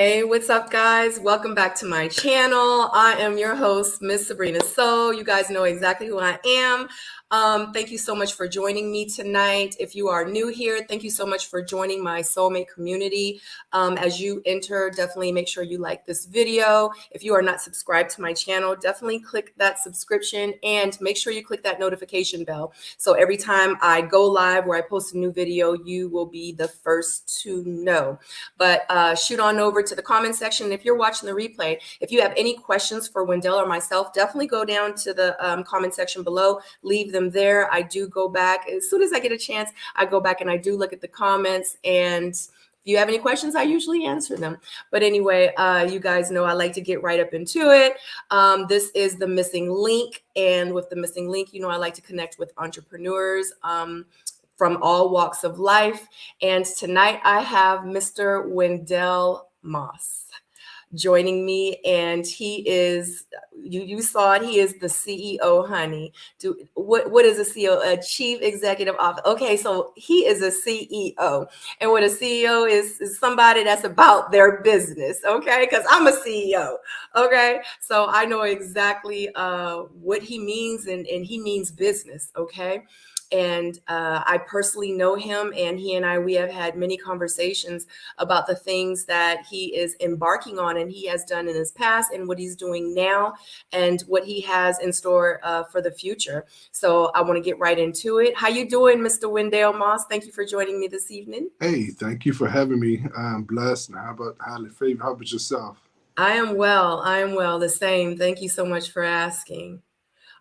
Hey, what's up, guys? Welcome back to my channel. I am your host, Miss Sabrina Seoul. You guys know exactly who I am. Thank you so much for joining me tonight. If you are new here, thank you so much for joining my soulmate community. As you enter, definitely make sure you like this video. If you are not subscribed to my channel, definitely click that subscription and make sure you click that notification bell. So every time I go live or I post a new video, you will be the first to know. But shoot on over to the comment section. If you're watching the replay, if you have any questions for Wendell or myself, definitely go down to the comment section below, leave them there. I do go back as soon as I get a chance. I go back and I do look at the comments, and if you have any questions, I usually answer them. But anyway, you guys know I like to get right up into it. This is the missing link, and with the missing link, you know, I like to connect with entrepreneurs from all walks of life. And tonight I have Mr. Wendell Moss joining me, and he is, you saw it, he is the CEO, honey. What is a CEO? A Chief Executive Officer. Okay, so he is a CEO, and what a CEO is somebody that's about their business, okay? Because I'm a CEO, okay? So I know exactly what he means, and he means business, okay? And I personally know him, and he and we have had many conversations about the things that he is embarking on and he has done in his past and what he's doing now and what he has in store for the future. So I want to get right into it. How you doing, Mr. Wendell Moss? Thank you for joining me this evening. Hey, thank you for having me. I'm blessed. Now, how about yourself? I am well. I am well. The same. Thank you so much for asking.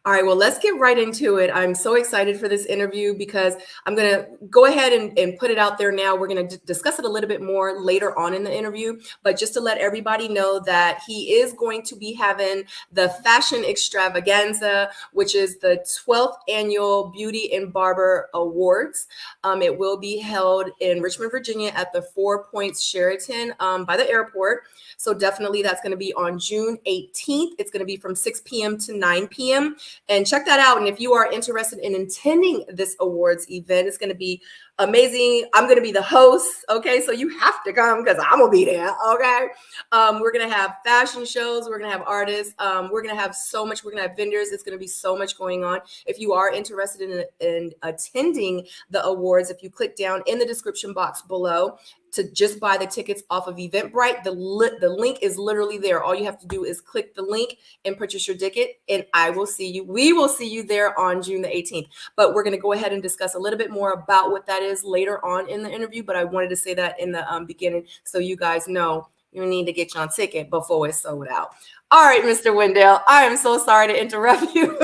All right, well, let's get right into it. I'm so excited for this interview because I'm going to go ahead and put it out there now. We're going to discuss it a little bit more later on in the interview, but just to let everybody know that he is going to be having the Fashion Extravaganza, which is the 12th annual Beauty and Barber Awards. It will be held in Richmond, Virginia at the 4 Points Sheraton by the airport. So definitely that's going to be on June 18th. It's going to be from 6 p.m. to 9 p.m. And check that out. And if you are interested in attending this awards event, it's going to be amazing. I'm going to be the host. Okay. So you have to come because I'm going to be there. Okay. We're going to have fashion shows. We're going to have artists. We're going to have so much. We're going to have vendors. It's going to be so much going on. If you are interested in attending the awards, if you click down in the description box below, to just buy the tickets off of Eventbrite, the link is literally there. All you have to do is click the link and purchase your ticket, and we will see you there on June the 18th. But we're going to go ahead and discuss a little bit more about what that is later on in the interview. But I wanted to say that in the beginning so you guys know you need to get your ticket before it's sold out. All right, Mr. Wendell, I am so sorry to interrupt you.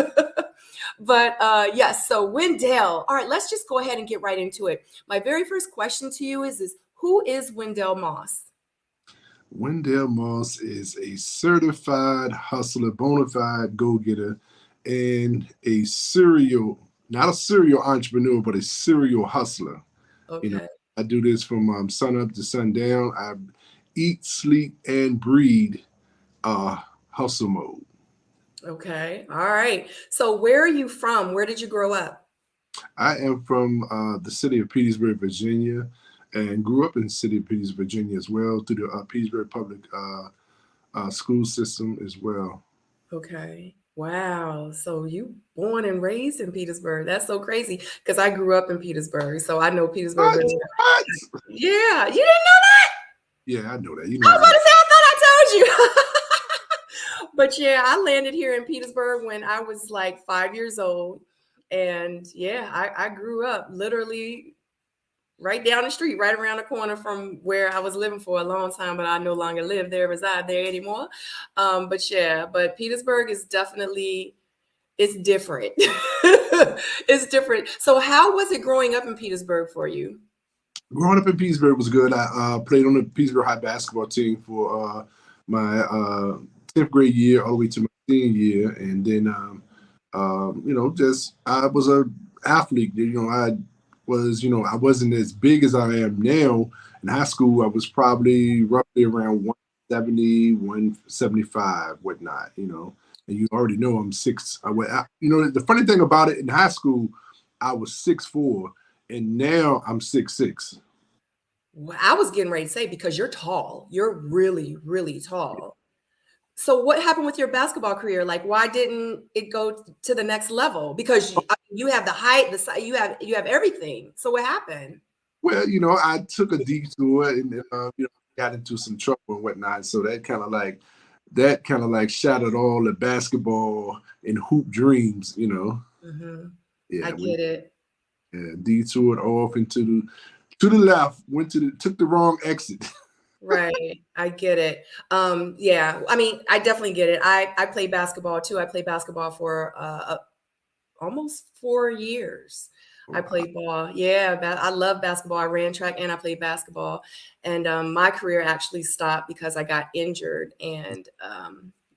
But yes, so Wendell, all right, let's just go ahead and get right into it. My very first question to you is who is Wendell Moss? Wendell Moss is a certified hustler, bona fide go-getter, and not a serial entrepreneur, but a serial hustler. Okay. You know, I do this from sun up to sundown. I eat, sleep, and breathe hustle mode. Okay. All right. So where are you from? Where did you grow up? I am from the city of Petersburg, Virginia, and grew up in the city of Petersburg, Virginia as well, through the Petersburg public school system as well. Okay. Wow. So you born and raised in Petersburg. That's so crazy because I grew up in Petersburg. So I know Petersburg. What? Yeah. You didn't know that? Yeah, I know that. You I know was about to say, I thought I told you. But yeah, I landed here in Petersburg when I was like 5 years old. And yeah, I grew up literally right down the street, right around the corner from where I was living for a long time, but I no longer live there, reside there anymore. But yeah, but Petersburg is definitely, it's different. It's different. So how was it growing up in Petersburg for you? Growing up in Petersburg was good. I played on the Petersburg High basketball team for my 10th grade year all the way to my senior year. And then, I was an athlete. I wasn't as big as I am now. In high school, I was probably roughly around 170, 175, whatnot, And you already know I'm six. The funny thing about it, in high school, I was 6'4", and now I'm 6'6". Well, I was getting ready to say, because you're tall, you're really, really tall. So what happened with your basketball career? Like, why didn't it go to the next level? Because you have the height, the size, you have everything. So what happened? Well, I took a detour and got into some trouble and whatnot. So that kind of like shattered all the basketball and hoop dreams. Hmm. I Yeah, we get it. detoured off to the left, took the wrong exit. Right. I get it. Yeah. I mean, I definitely get it. I play basketball too. I played basketball for almost 4 years. I Wow. played ball. Yeah, I love basketball. I ran track and I played basketball. And my career actually stopped because I got injured. And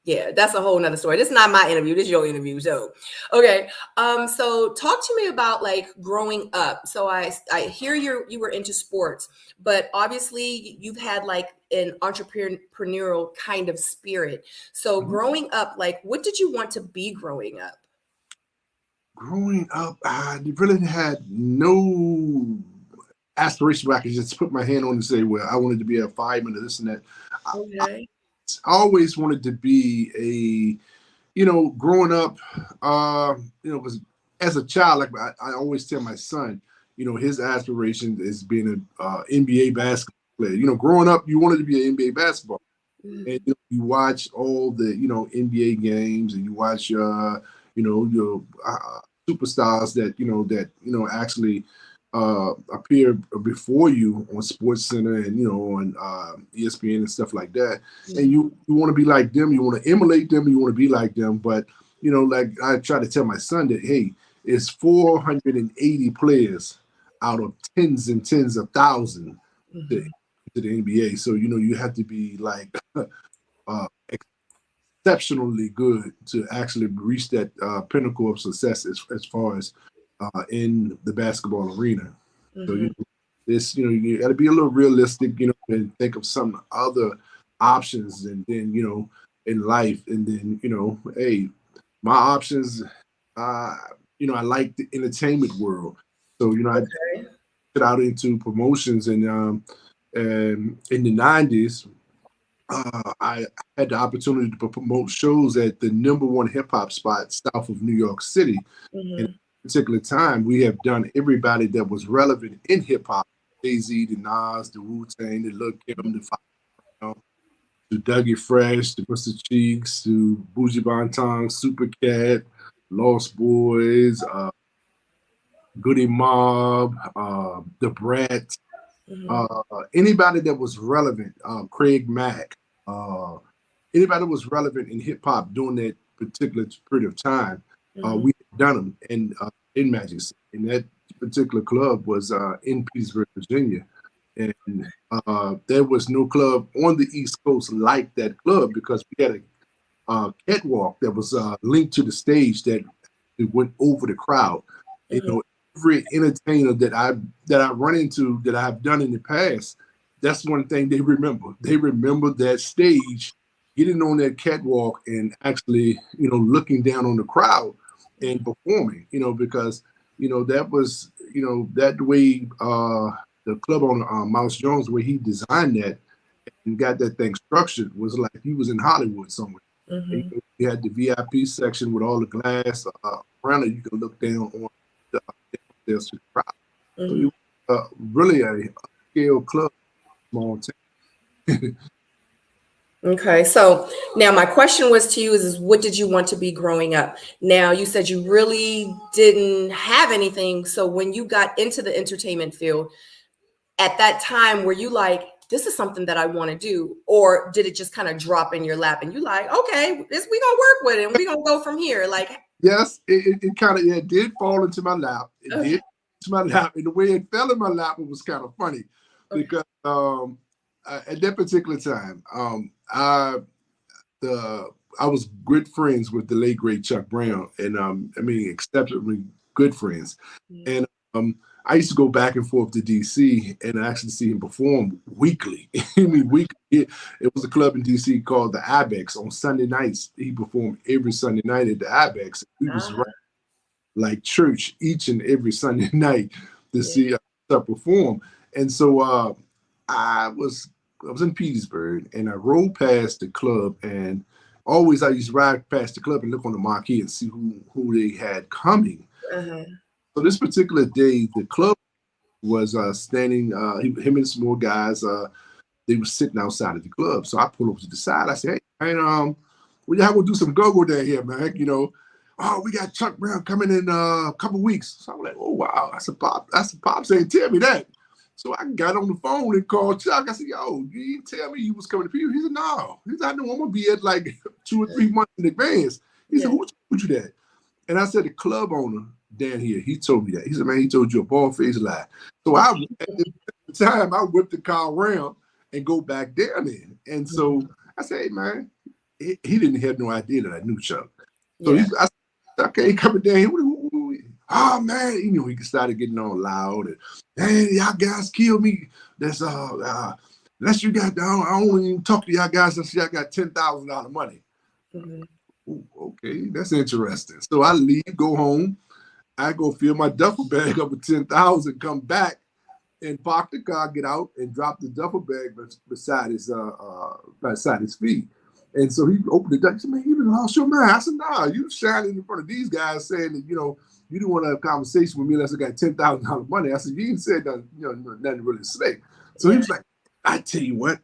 yeah, that's a whole nother story. This is not my interview. This is your interview. So, okay. So talk to me about like growing up. So I hear you were into sports, but obviously you've had like an entrepreneurial kind of spirit. So Mhm. growing up, like what did you want to be growing up? Growing up, I really had no aspiration where I could just put my hand on and say, well, I wanted to be a fireman or this and that. I Okay. always wanted to be growing up, because as a child, like I always tell my son, his aspiration is being an NBA basketball player. Growing up, you wanted to be an NBA basketball, and Mhm. you watch all the NBA games, and you watch your superstars that actually appear before you on Sports Center and on ESPN and stuff like that. And Mhm. you want to be like them, you want to emulate them, you want to be like them. But like I try to tell my son that, hey, it's 480 players out of tens and tens of thousands to, Mhm. to the NBA. So you have to be like uh, exceptionally good to actually reach that pinnacle of success as far as in the basketball arena. So Mhm. you got to be a little realistic, and think of some other options, and then in life, and then hey, my options. Uh, I like the entertainment world, so I Okay. get out into promotions, and in the '90s, I had the opportunity to promote shows at the number one hip hop spot south of New York City. And at Mhm. a particular time, we have done everybody that was relevant in hip hop: Jay Z, the Nas, the Wu Tang, the Lil Kim, the Five, to Dougie Fresh, to Mr. Cheeks, to Bougie Bonton, Super Cat, Lost Boys, Goody Mob, The Brat, Mhm. uh, anybody that was relevant, Craig Mack, uh, anybody that was relevant in hip hop during that particular period of time, Mhm. we had done them in Magic City. And that particular club was in Petersburg, Virginia. And there was no club on the East Coast like that club, because we had a catwalk that was linked to the stage that it went over the crowd. You Mhm. know, every entertainer that I run into that I've done in the past, that's one thing they remember. They remember that stage, getting on that catwalk and actually, looking down on the crowd and performing. Because that was that way the club owner, Mouse Jones, where he designed that and got that thing structured, was like he was in Hollywood somewhere. And Mhm. you had the VIP section with all the glass around it. You could look down on the downstairs to the crowd. So it Mhm. was really a scale club, small town. Okay. So now my question was to you is what did you want to be growing up? Now you said you really didn't have anything. So when you got into the entertainment field at that time, were you like, this is something that I want to do? Or did it just kind of drop in your lap and you like, okay, this we gonna work with it and we gonna go from here? Like, Yes, it kind of it did fall into my lap. It did okay. into my lap, and the way it fell in my lap, it was kind of funny, Okay. because at that particular time, the I was good friends with the late great Chuck Brown, and I mean exceptionally good friends. Mhm. And I used to go back and forth to DC and actually see him perform weekly. I mean weekly. It was a club in DC called the Ibex. On Sunday nights, he performed every Sunday night at the Ibex. We was right Ah, like church each and every Sunday night to yeah. see Chuck perform. And so I was in Petersburg, and I rode past the club, and always I used to ride past the club and look on the marquee and see who they had coming. Uh-huh. So this particular day, the club was standing. Him and some more guys. They were sitting outside of the club. So I pulled over to the side. I said, "Hey, man, we y'all gonna do some go-go down here, man? You know, oh, we got Chuck Brown coming in a couple weeks." So I'm like, "Oh wow, that's a pop. That's a pop saying tell me that." So I got on the phone and called Chuck. I said, "Yo, you didn't tell me you was coming to Peter." He said, "No." He said, "I know I'm gonna be at like 2 or 3 months in advance." He said, "Who told you that?" And I said, "The club owner down here. He told me that." He said, "Man, he told you a bald-faced lie." So at the time, I whipped the car around and go back down there. And so I said, "Hey, man," he didn't have no idea that I knew Chuck. So I said, "Okay, coming down here. Oh man," you know, he started getting all loud and, "Hey, y'all guys killed me. That's unless you got down, I don't even talk to y'all guys unless y'all got $10,000 money." Ooh, okay, that's interesting. So I leave, go home. I go fill my duffel bag up with 10,000, come back and park the car, get out and drop the duffel bag beside his feet. And so he opened the door. He said, "Man, you done lost your mind." I said, "Nah, you shining in front of these guys saying that, you know, you didn't want to have a conversation with me unless I got $10,000 money." I said, "You didn't say nothing, you know, nothing really slick." So he was like, "I tell you what,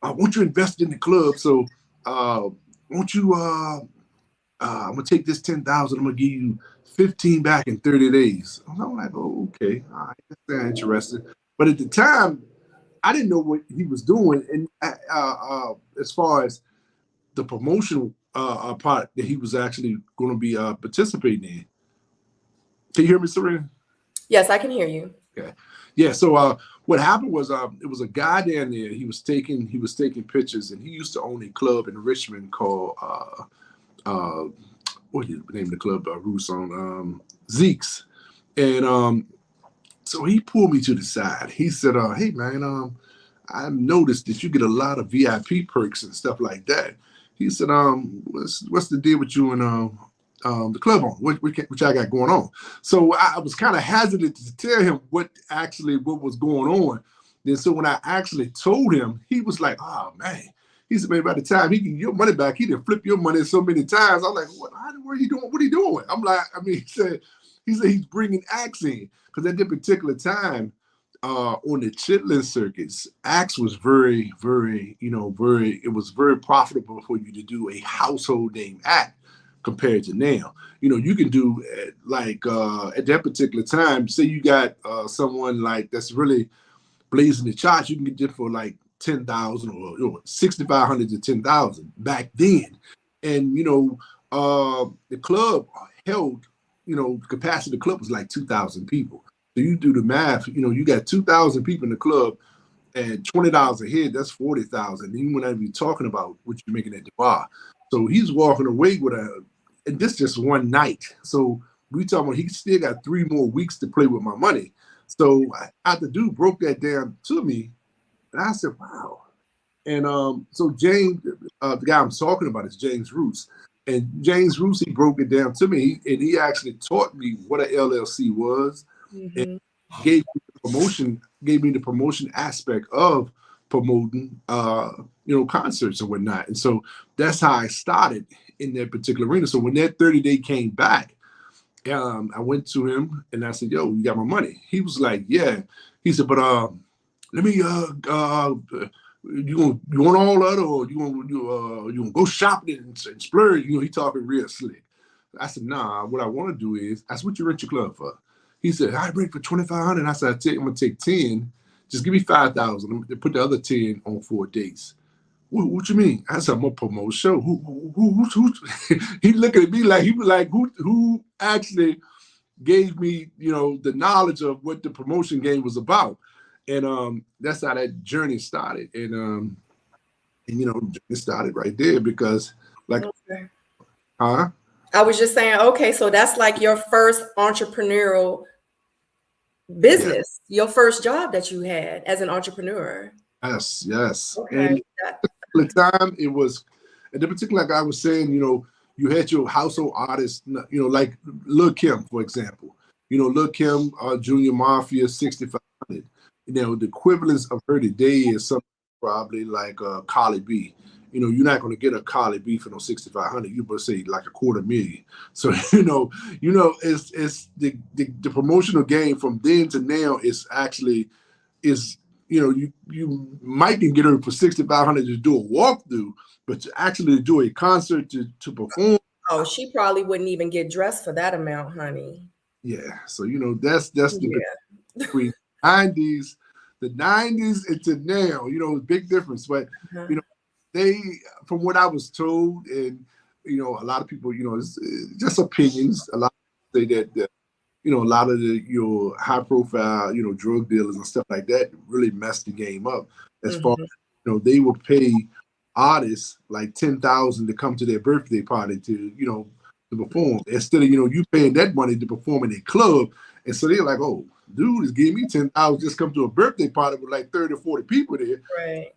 I want you to invest in the club. So won't you I'm gonna take this 10,000, I'm gonna give you 15 back in 30 days. I'm like, "Oh, okay. All right, that's interesting." But at the time, I didn't know what he was doing. And as far as the promotional part that he was actually going to be participating in. Can you hear me, Sabrina? Yes, I can hear you. Okay. Yeah. So what happened was it was a guy down there. He was taking pictures, and he used to own a club in Richmond called what is the name of the club? Roots on Zeke's. And so he pulled me to the side. He said, "Hey man, I noticed that you get a lot of VIP perks and stuff like that." He said, what's the deal with you and the club on? What I got going on?" So I was kind of hesitant to tell him what was going on. Then so when I actually told him, he was like, "Oh man." He said, "Man, by the time he can get your money back, he didn't flip your money so many times." I'm like, "What are you doing? What are you doing?" I'm like, he said he's bringing acts in. Because at that particular time, on the chitlin circuits, Axe was very, very, it was very profitable for you to do a household name act compared to now. You know, you can do at that particular time, say you got someone like that's really blazing the charts, you can get it for like 10,000 or 6,500 to 10,000 back then. And, the club held, the capacity of the club was like 2,000 people. So you do the math, you got 2,000 people in the club at $20 a head, that's 40,000. Then you wouldn't be talking about what you're making at the bar. So he's walking away with and this just one night. So we talking about he still got 3 more weeks to play with my money. So the dude broke that down to me, and I said, "Wow." And so James, the guy I'm talking about is James Roos. And James Roos, he broke it down to me, and he actually taught me what an LLC was, and gave me the promotion aspect of promoting, concerts and whatnot. And so that's how I started in that particular arena. So when that 30-day came back, I went to him and I said, "Yo, you got my money?" He was like, "Yeah." He said, "But let me you want all that, or you gonna go shopping and splurge?" He talking real slick. I said, "Nah, what I want to do is," I said, "What you rent your club for?" He said, "I rent for 2,500. I said, "I'm gonna take 10. Just give me 5,000. Put the other 10 on 4 dates." What you mean? I said, "I'm gonna promote a show." Who he looked at me like he was like, who actually gave me, the knowledge of what the promotion game was about. And that's how that journey started. And it started right there because I was just saying, okay, so that's like your first entrepreneurial business, your first job that you had as an entrepreneur. Yes. Okay. And at the time it was, at the particular, like I was saying, you had your household artists, like Lil Kim, for example. Lil Kim, Junior Mafia, 6500. You know, the equivalence of her today is something probably like a Collie B. You know, you're not going to get a Collie B for no 6,500. You better say like $250,000. So it's the promotional game from then to now is actually is you might can get her for 6,500 to do a walkthrough, but to actually do a concert to perform. Oh, she probably wouldn't even get dressed for that amount, honey. Yeah, so that's the Yeah. 90s, the 90s into now, big difference. But they, from what I was told, and a lot of people, it's just opinions. A lot of people say that a lot of your high profile, drug dealers and stuff like that really messed the game up. As far as, they will pay artists like 10,000 to come to their birthday party to perform, instead of you paying that money to perform in a club. And so they're like, oh, dude is giving me 10,000 just come to a birthday party with like 30 or 40 people there. Right.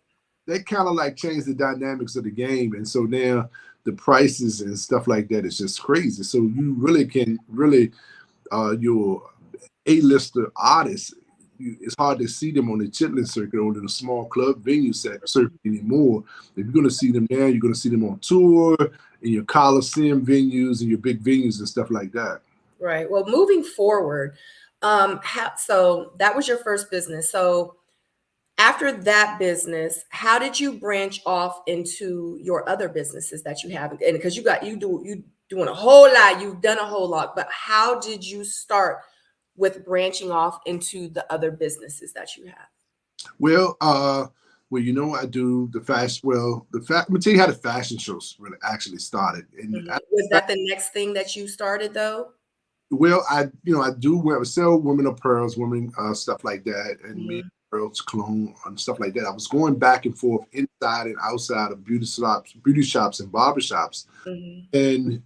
That kind of like changed the dynamics of the game. And so now the prices and stuff like that is just crazy. So you really can your A-lister artists, it's hard to see them on the Chitlin circuit or in the small club venue circuit anymore. If you're going to see them now, you're going to see them on tour in your Coliseum venues and your big venues and stuff like that. Right. Well, moving forward, so that was your first business. So after that business, how did you branch off into your other businesses that you have? And because you doing a whole lot, you've done a whole lot, but how did you start with branching off into the other businesses that you have? Well, I do the fashion. Well, let me tell you how the fashion shows really actually started. And was that the next thing that you started though? Well, I do sell women apparels, women stuff like that, and men apparels, cologne, and stuff like that. I was going back and forth inside and outside of beauty shops and barbershops, and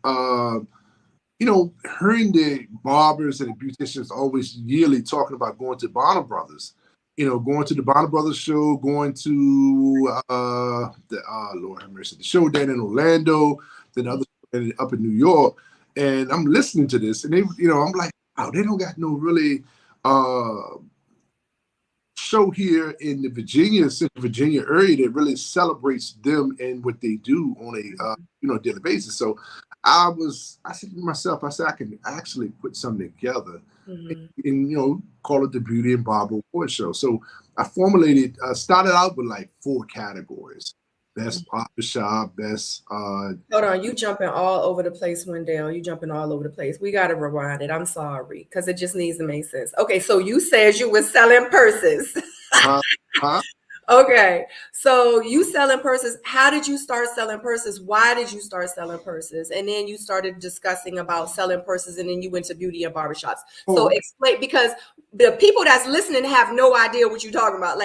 hearing the barbers and the beauticians always yearly talking about going to Bonner Brothers, going to the Bonner Brothers show, going to Lord have mercy, the show down in Orlando, then other up in New York. And I'm listening to this, and I'm like, wow, they don't got no really show here in the Central Virginia area that really celebrates them and what they do on a daily basis. So I said to myself, I can actually put something together and call it the Beauty and Barber Award Show. So I started out with like 4 categories. Best barbershop, best hold on, you jumping all over the place, Wendell. You jumping all over the place. We gotta rewind it. I'm sorry, because it just needs to make sense. Okay, so you said you were selling purses. Okay, so you selling purses. How did you start selling purses? Why did you start selling purses? And then you started discussing about selling purses, and then you went to beauty and barbershops. So explain, because the people that's listening have no idea what you're talking about.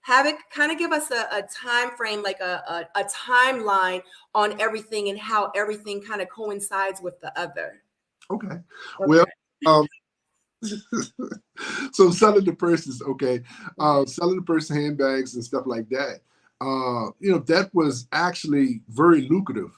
Have it kind of give us a time frame, like a timeline on everything and how everything kind of coincides with the other. Okay. Well, so selling the purses, selling the purse, handbags and stuff like that. That was actually very lucrative,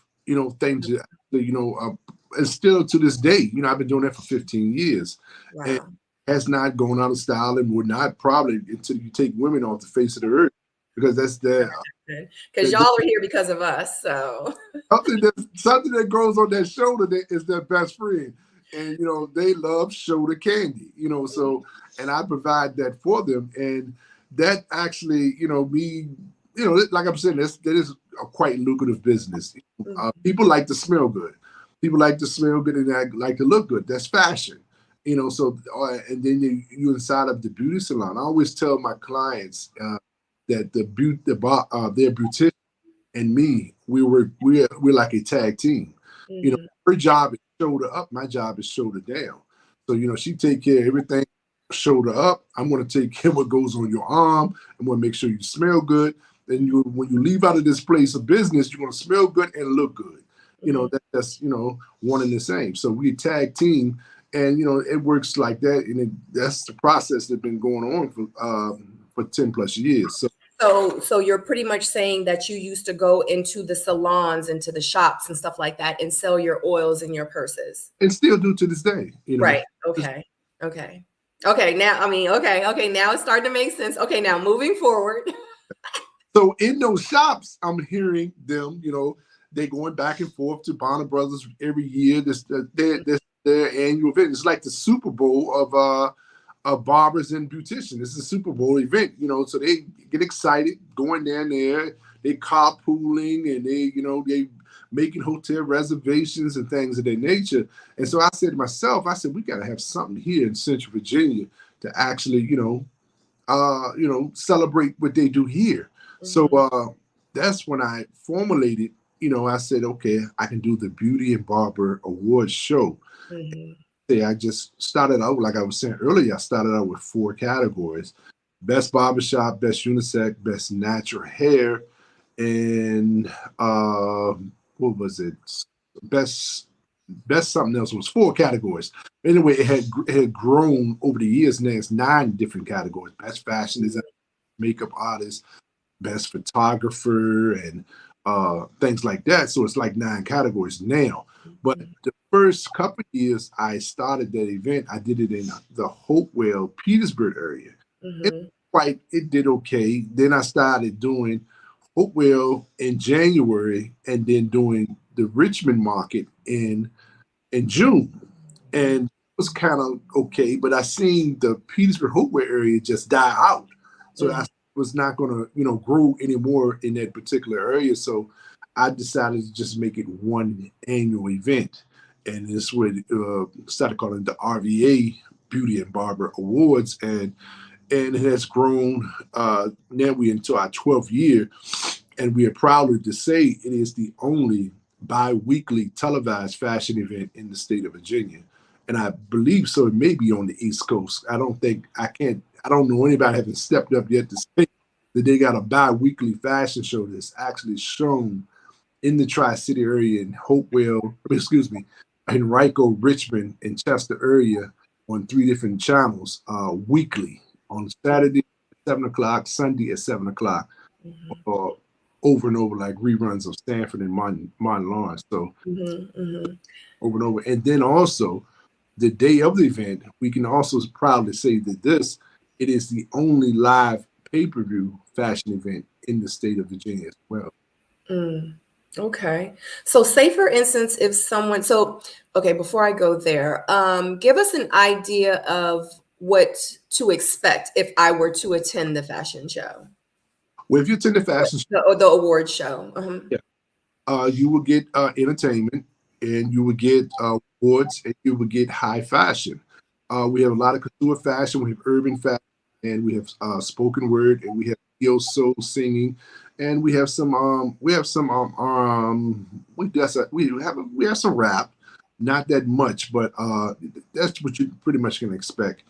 thing to, and still to this day, I've been doing that for 15 years. Wow. And has not gone out of style and would not probably until you take women off the face of the earth, because that's because y'all are here because of us. So something that grows on their shoulder is their best friend. And, they love shoulder candy, so, and I provide that for them. And that actually, like I'm saying, that is a quite lucrative business. People like to smell good. People like to smell good and like to look good. That's fashion, so, and then you inside of the beauty salon. I always tell my clients that their beautician and me, we're like a tag team. Her job is shoulder up, my job is shoulder down. So, she take care of everything shoulder up. I'm going to take care of what goes on your arm. I'm going to make sure you smell good. Then when you leave out of this place of business, you're going to smell good and look good. That's one and the same. So we tag team, and it works like that. And that's the process that's been going on for 10 plus years. So you're pretty much saying that you used to go into the salons, into the shops and stuff like that, and sell your oils and your purses. And still do to this day. Right. Okay. Okay, now I mean, okay, now it's starting to make sense. Okay, now moving forward. So in those shops, I'm hearing them, they going back and forth to Bonner Brothers every year. Their annual event. It's like the Super Bowl of barbers and beauticians. This is a Super Bowl event, so they get excited going down there. They carpooling and they making hotel reservations and things of that nature. And so I said to myself, we got to have something here in Central Virginia to actually, celebrate what they do here. So that's when I formulated, I said, okay, I can do the Beauty and Barber Awards show. I just started out, like I was saying earlier, I started out with 4 categories: best barbershop, best unisex, best natural hair, and what was it? Best something else. It was 4 categories. Anyway, it had grown over the years. Now it's 9 different categories: best fashion designer, makeup artist, best photographer, and things like that. So it's like 9 categories now. But the first couple of years I started that event, I did it in the Hopewell, Petersburg area. It did okay. Then I started doing Hopewell in January, and then doing the Richmond market in June. And it was kind of okay, but I seen the Petersburg Hopewell area just die out. So I was not going to, grow anymore in that particular area. So I decided to just make it one annual event. And this would started calling it the RVA Beauty and Barber Awards. And it has grown. Now we're into our 12th year. And we are proud to say it is the only bi-weekly televised fashion event in the state of Virginia. And I believe so it may be on the East Coast. I don't know anybody having stepped up yet to say that they got a bi-weekly fashion show that's actually shown in the Tri-City area in Hopewell, Henrico, Richmond, and Chester area on 3 different channels weekly, on Saturday at 7 o'clock, Sunday at 7 o'clock, over and over, like reruns of Stanford and Martin Lawrence. So over and over. And then also the day of the event, we can also proudly say that it is the only live pay-per-view fashion event in the state of Virginia as well. Okay. So say for instance, if someone, before I go there, give us an idea of what to expect if I were to attend the fashion show. Well, if you attend the fashion show, the award show, you will get entertainment, and you will get awards, and you will get high fashion. We have a lot of couture fashion, we have urban fashion, and we have spoken word, and we have neo soul singing, and we have some we have some rap, not that much, but that's what you pretty much can expect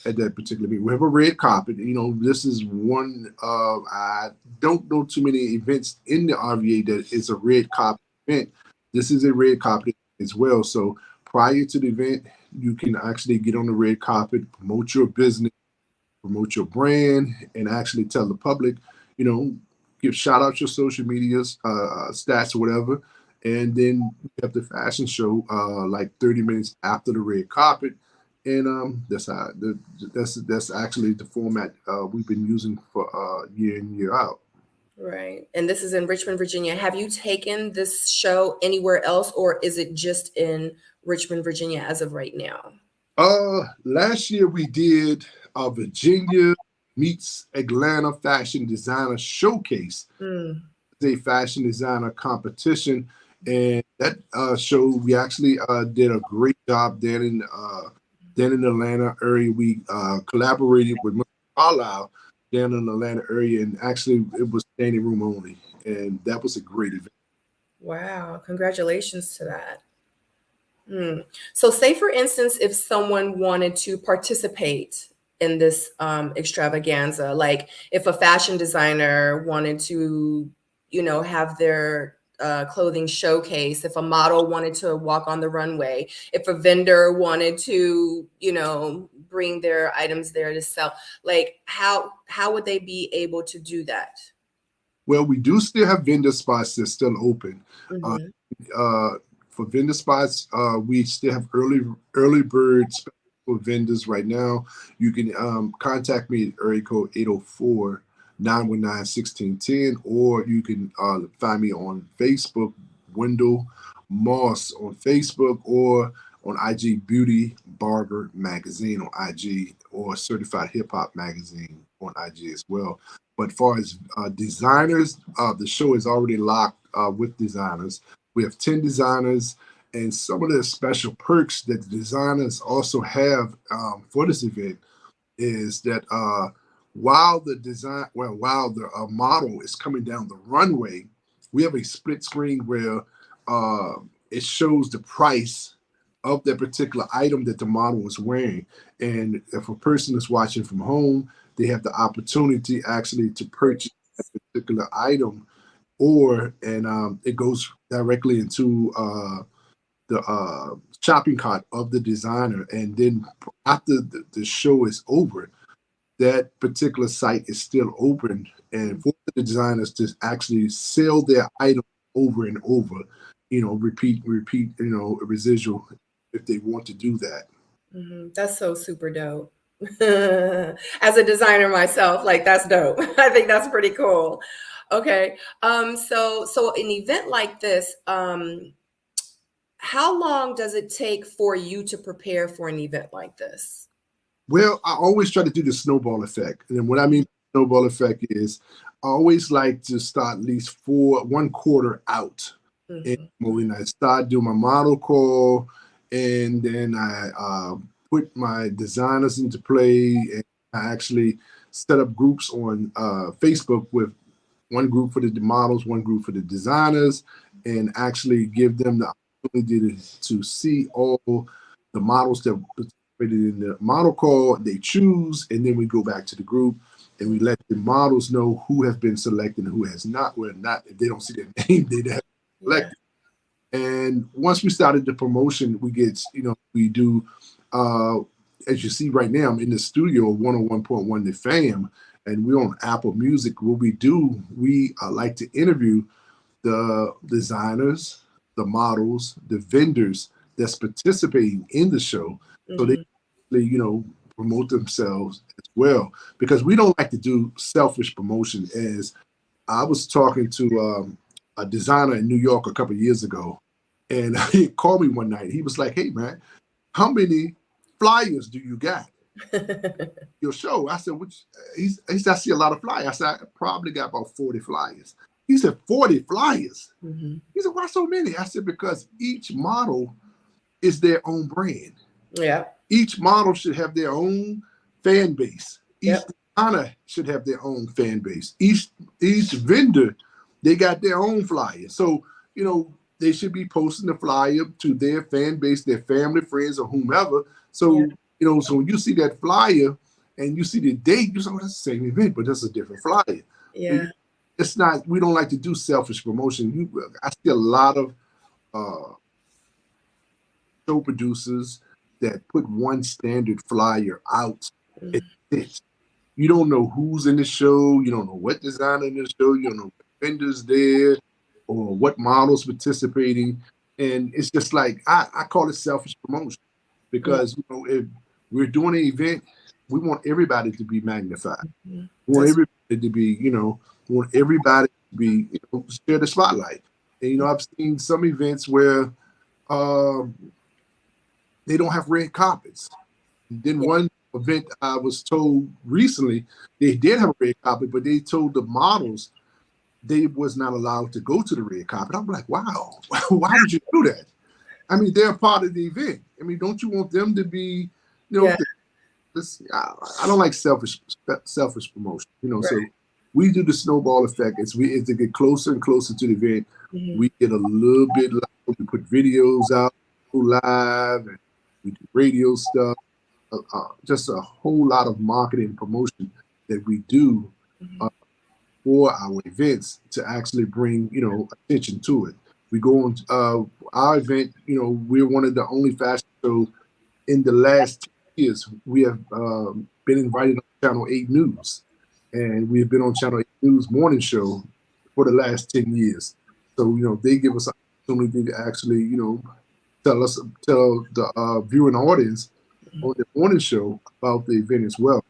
at that particular meeting. We have a red carpet. This is one I don't know too many events in the RVA that is a red carpet event. This is a red carpet as well. So prior to the event, you can actually get on the red carpet, promote your business, promote your brand, and actually tell the public, give shout out your social medias, stats or whatever. And then we have the fashion show like 30 minutes after the red carpet. And that's actually the format we've been using for year in, year out. Right. And this is in Richmond, Virginia. Have you taken this show anywhere else, or is it just in Richmond, Virginia as of right now? Last year we did Virginia meets Atlanta Fashion Designer Showcase. It's a fashion designer competition. And that show, we actually did a great job there in the Atlanta area. We collaborated with Mr. Carlisle down in the Atlanta area, and actually it was standing room only, and that was a great event. Wow, congratulations to that. So say for instance, if someone wanted to participate in this extravaganza, like if a fashion designer wanted to, have their clothing showcase, if a model wanted to walk on the runway, if a vendor wanted to, bring their items there to sell, like how would they be able to do that? Well, we do still have vendor spots that's still open. For vendor spots, we still have early bird for vendors right now. You can contact me at area code 804-919-1610, or you can find me on Facebook, Wendell Moss on Facebook, or on IG Beauty Barber Magazine on IG, or Certified Hip Hop Magazine on IG as well. But far as designers, the show is already locked with designers. We have 10 designers, and some of the special perks that the designers also have for this event is that while the model is coming down the runway, we have a split screen where it shows the price of that particular item that the model is wearing. And if a person is watching from home, they have the opportunity actually to purchase that particular item, and it goes directly into the shopping cart of the designer. And then after the show is over, that particular site is still open, and for the designers to actually sell their item over and over, repeat, residual, if they want to do that. That's so super dope. As a designer myself, like, that's dope. I think that's pretty cool. Okay. So an event like this, how long does it take for you to prepare for an event like this? Well, I always try to do the snowball effect. And what I mean by snowball effect is I always like to start at least 1 quarter out. And when I start doing my model call, and then I put my designers into play, and I actually set up groups on Facebook with one group for the models, one group for the designers, and actually give them the opportunity to see all the models that in the model call, they choose, and then we go back to the group and we let the models know who has been selected and who has not. Well, not if they don't see their name, they have selected. And once we started the promotion, we get, we do, as you see right now, I'm in the studio of 101.1 The Fam, and we're on Apple Music. What we do, we like to interview the designers, the models, the vendors that's participating in the show, so they promote themselves as well, because we don't like to do selfish promotion. As I was talking to a designer in New York a couple of years ago, and he called me one night. He was like, "Hey man, how many flyers do you got your show?" I said, he said, "I see a lot of flyers." I said, "I probably got about 40 flyers." He said, 40 flyers? He said, "Why so many?" I said, "Because each model is their own brand. Yeah. Each model should have their own fan base. Each designer should have their own fan base. Each vendor, they got their own flyer. So, they should be posting the flyer to their fan base, their family, friends, or whomever. So, so when you see that flyer and you see the date, you say, "Oh, that's the same event, but that's a different flyer." Yeah. It's not, we don't like to do selfish promotion. I see a lot of show producers that put one standard flyer out. You don't know who's in the show. You don't know what designer in the show. You don't know what vendors there or what models participating. And it's just like, I call it selfish promotion, because if we're doing an event, we want everybody to be magnified. We want everybody to be, we want everybody to be, share the spotlight. And, I've seen some events where they don't have red carpets. Then one event I was told recently, they did have a red carpet, but they told the models they was not allowed to go to the red carpet. I'm like, wow, why would you do that? I mean, they're part of the event. I mean, don't you want them to be, I don't like selfish promotion, so we do the snowball effect. As we get closer and closer to the event, we get a little bit loud. We put videos out, go live, and we do radio stuff. Just a whole lot of marketing and promotion that we do for our events to actually bring, attention to it. We go on our event, we're one of the only fashion shows in the last 10 years. We have been invited on Channel 8 News, and we have been on Channel 8 News morning show for the last 10 years. So, they give us an opportunity to actually, tell the viewing audience on the morning show about the event as well.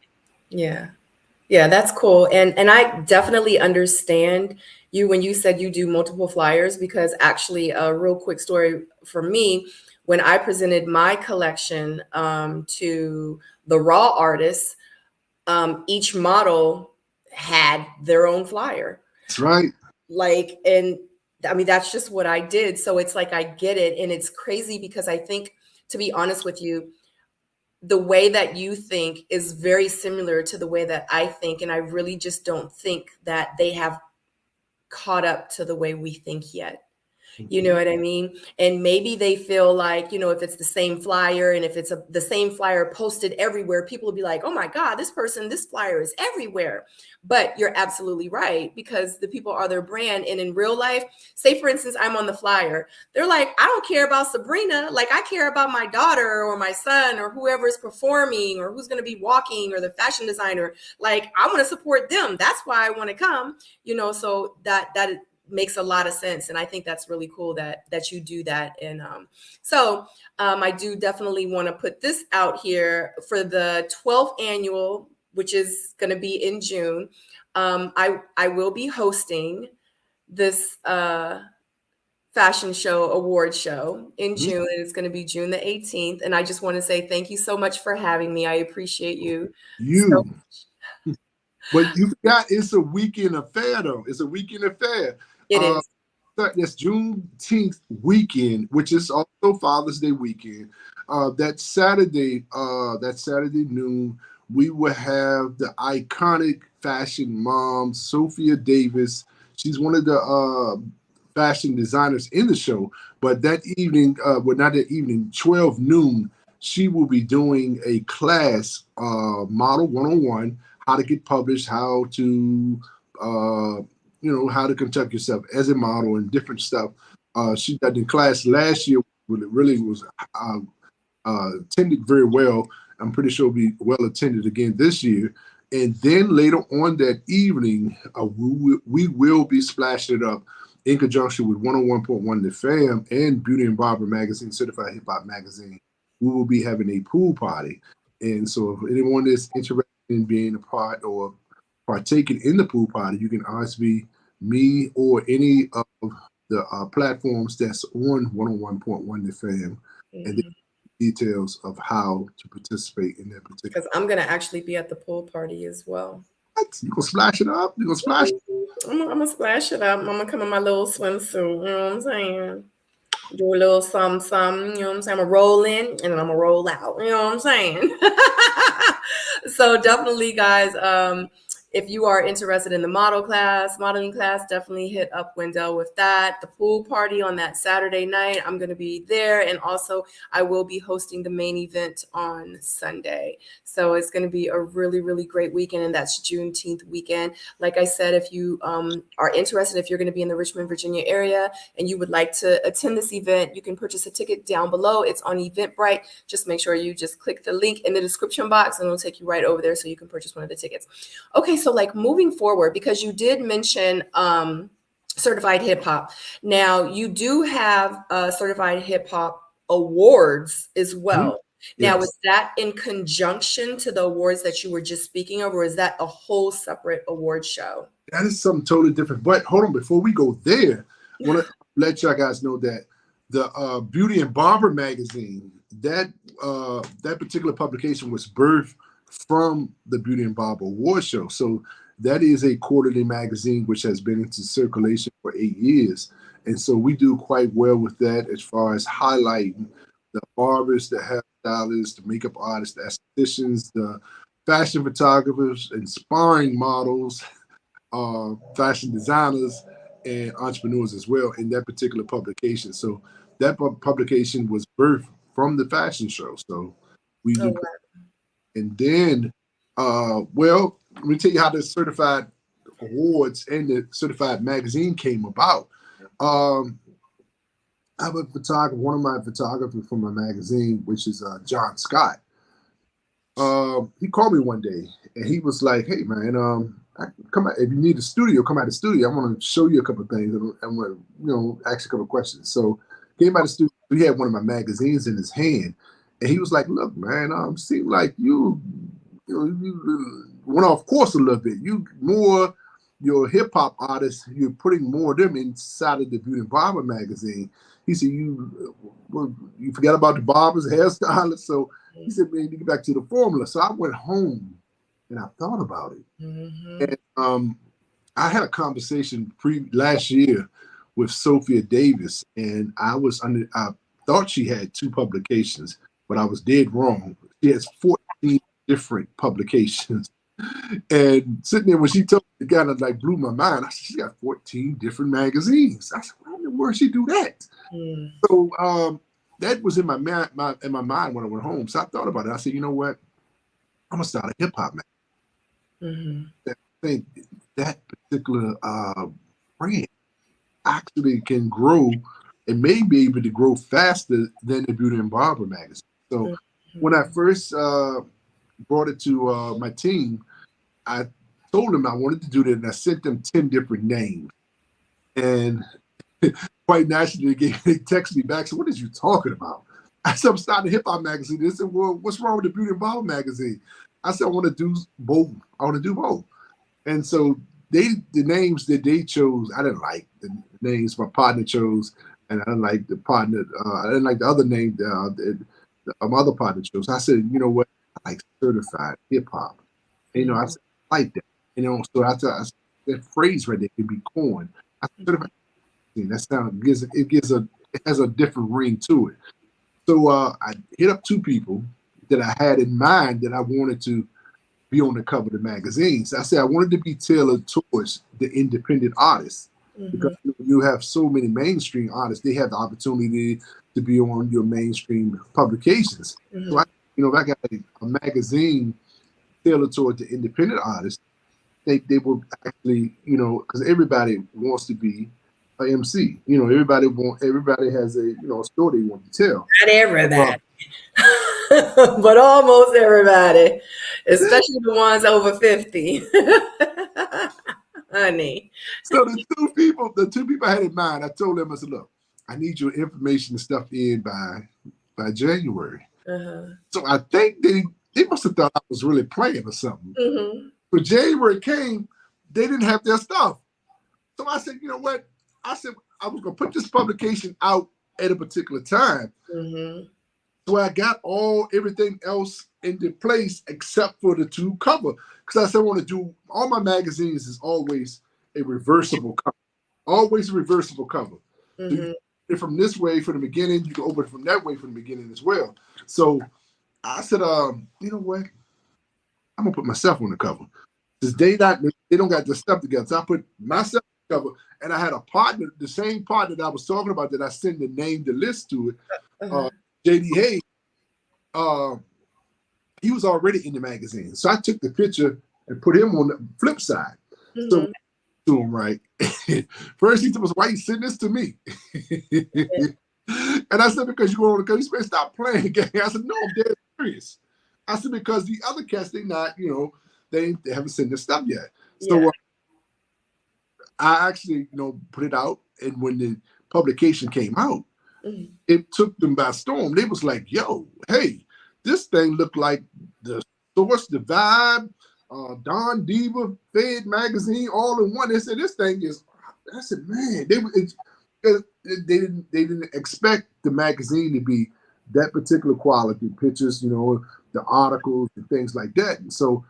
Yeah. Yeah, that's cool. And I definitely understand you when you said you do multiple flyers, because actually a real quick story for me, when I presented my collection to the raw artists, each model had their own flyer. That's right. Like, and I mean, that's just what I did. So it's like, I get it. And it's crazy because I think, to be honest with you, the way that you think is very similar to the way that I think. And I really just don't think that they have caught up to the way we think yet. You know what I mean? And maybe they feel like, if it's the same flyer, and if it's the same flyer posted everywhere, people will be like, oh my God, this flyer is everywhere. But you're absolutely right, because the people are their brand. And in real life, say for instance, I'm on the flyer. They're like, I don't care about Sabrina. Like, I care about my daughter or my son or whoever is performing or who's going to be walking or the fashion designer. Like, I want to support them. That's why I want to come, so that makes a lot of sense. And I think that's really cool that you do that. And I do definitely want to put this out here for the 12th annual, which is going to be in June. I will be hosting this fashion show award show in June. And it's going to be June the 18th. And I just want to say thank you so much for having me. I appreciate you. So But you forgot, it's a weekend affair, though. It's a weekend affair. it is. That's Juneteenth weekend, which is also Father's Day weekend. That Saturday noon, we will have the iconic fashion mom, Sophia Davis. She's one of the fashion designers in the show. But that evening, not that evening, 12 noon, she will be doing a class, Model 101, how to get published, how to how to conduct yourself as a model and different stuff. She did in class last year. It really was attended very well. I'm pretty sure it'll be well attended again this year. And then later on that evening, we will be splashing it up in conjunction with 101.1 The Fam and Beauty and Barber Magazine, Certified Hip Hop Magazine. We will be having a pool party. And so if anyone is interested in being a part or partaking in the pool party, you can RSV me or any of the platforms that's on 101.1 The Fam, and the details of how to participate in that particular. Because I'm going to actually be at the pool party as well. What? You gonna splash it up? You gonna splash? I'm gonna splash it up. I'm gonna come in my little swimsuit. You know what I'm saying? Do a little something. You know what I'm saying? I'm gonna roll in and then I'm gonna roll out. You know what I'm saying? So definitely, guys. If you are interested in the modeling class, definitely hit up Wendell with that. The pool party on that Saturday night, I'm going to be there. And also I will be hosting the main event on Sunday. So it's going to be a really, really great weekend. And that's Juneteenth weekend. Like I said, if you are interested, if you're going to be in the Richmond, Virginia area and you would like to attend this event, you can purchase a ticket down below. It's on Eventbrite. Just make sure you just click the link in the description box and it'll take you right over there so you can purchase one of the tickets. Okay. So like moving forward, because you did mention certified hip hop. Now you do have certified hip hop awards as well. Now, Yes. is that in conjunction to the awards that you were just speaking of, or is that a whole separate award show? That is something totally different. But hold on, before we go there, I want to let y'all guys know that the Beauty and Barber magazine, that particular publication was birthed from the Beauty and Barber Award Show. So that is a quarterly magazine which has been into circulation for 8 years. And so we do quite well with that as far as highlighting the barbers, the hairstylists, the makeup artists, the estheticians, the fashion photographers, inspiring models, fashion designers, and entrepreneurs as well in that particular publication. So that publication was birthed from the fashion show. So we do. wow. And then, well, let me tell you how the certified awards and the certified magazine came about. I have a photographer, one of my photographers from my magazine, which is John Scott. He called me one day and he was like, "Hey man, come out, if you need a studio, come out the studio. I want to show you a couple of things. I want to, ask you a couple of questions." So came out the studio. He had one of my magazines in his hand, And he was like, "Look, man, seem like you went off course a little bit. You more your hip hop artists. You're putting more of them inside of the Beauty and Barber magazine." He said, "You forgot about the barbers, hairstylists." So he said, "Man, you get back to the formula." So I went home and I thought about it. Mm-hmm. And I had a conversation last year with Sophia Davis, and I thought she had 2 publications, but I was dead wrong. She has 14 different publications. And sitting there when she told me, it kind of like blew my mind. I said, "She got 14 different magazines." I said, "Why in the world she do that?" Mm. So that was in my mind when I went home. So I thought about it. I said, "You know what? I'm gonna start a hip hop magazine." Mm-hmm. I think that particular brand actually can grow and may be able to grow faster than the Beauty and Barber magazine. So Mm-hmm. when I first brought it to my team, I told them I wanted to do that, and I sent them 10 different names. And quite naturally, they texted me back. So, "What is you talking about?" I said, "I'm starting a hip hop magazine." They said, "Well, what's wrong with the Beauty and Barber magazine?" I said, "I want to do both. I want to do both." And so the names that they chose, I didn't like the names my partner chose, and I didn't like the partner. I didn't like the other name my other partner chose. I said, "You know what? I like certified hip hop." I said, "I like that." So I said, that phrase right there can be coined. I said, certified. That sound it has a different ring to it. So I hit up 2 people that I had in mind that I wanted to be on the cover of the magazines. I said I wanted to be tailored towards the independent artists, because you have so many mainstream artists. They have the opportunity to be on your mainstream publications. Mm-hmm. So if I got a magazine tailored toward the independent artists, they will actually, because everybody wants to be a MC. Everybody has a story they want to tell. Not everybody. But almost everybody, especially the ones over 50. Honey. So the two people I had in mind, I told them, I said, "Look, I need your information and stuff in by January." Uh-huh. So I think they must have thought I was really playing or something. Mm-hmm. When January came, they didn't have their stuff. So I said, "You know what?" I said I was gonna put this publication out at a particular time. Mm-hmm. So I got everything else into place except for the 2 cover. Because I said I want to do all my magazines is always a reversible cover. Always a reversible cover. So you Mm-hmm. can open it from this way from the beginning, you can open it from that way from the beginning as well. So I said, "You know what? I'm gonna put myself on the cover." Since they don't got their stuff together. So I put myself on the cover, and I had a partner, the same partner that I was talking about that I sent the list to it, Uh-huh. JD Hayes. He was already in the magazine. So I took the picture and put him on the flip side. So Mm-hmm. to him, right? First he told us, "Why you sending this to me?" And I said, "Because you go on the cover." He said, "Stop playing game." I said, "No, I'm dead serious." I said, "Because the other cats, they not, they haven't sent their stuff yet." So Yeah. I actually, put it out. And when the publication came out, Mm-hmm. it took them by storm. They was like, "Yo, hey, this thing looked like the Source, the Vibe, Don Diva, Fed magazine, all in one." They said, "This thing is." I said, "Man, they didn't expect the magazine to be that particular quality, pictures, the articles and things like that." And so